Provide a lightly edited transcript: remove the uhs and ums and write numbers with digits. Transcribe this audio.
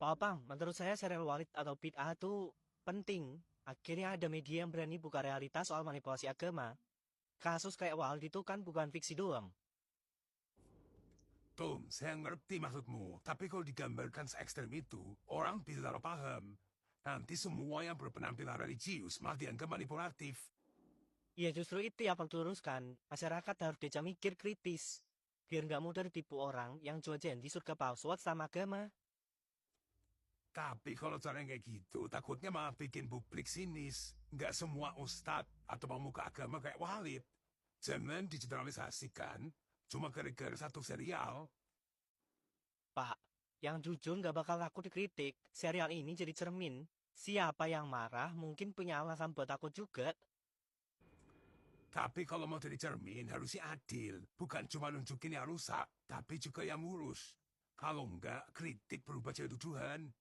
Pak Opang, menurut saya serial Walid atau bid'ah itu penting. Akhirnya ada media yang berani buka realitas soal manipulasi agama. Kasus kayak Walid itu kan bukan fiksi doang. Tom, saya ngerti maksudmu, tapi kalau digambarkan se-ekstrem itu, orang bisa salah paham. Nanti semua yang berpenampilan religius malah dianggap manipulatif. Ya justru itu yang perlu luruskan. Masyarakat harus diajak mikir kritis. Biar nggak mudah ditipu orang yang jual janji surga palsu atas nama agama. Tapi kalau caranya kayak gitu, takutnya malah bikin publik sinis. Nggak semua ustadz atau pemuka agama kayak Walid. Jangan digeneralisasikan cuma gara-gara satu serial. Pak, yang jujur nggak bakal laku dikritik. Serial ini jadi cermin. Siapa yang marah mungkin punya alasan buat takut juga. Tapi kalau mau jadi cermin harusnya adil. Bukan cuma nunjukin yang rusak, tapi juga yang lurus. Kalau enggak, kritik berubah jadi tuduhan.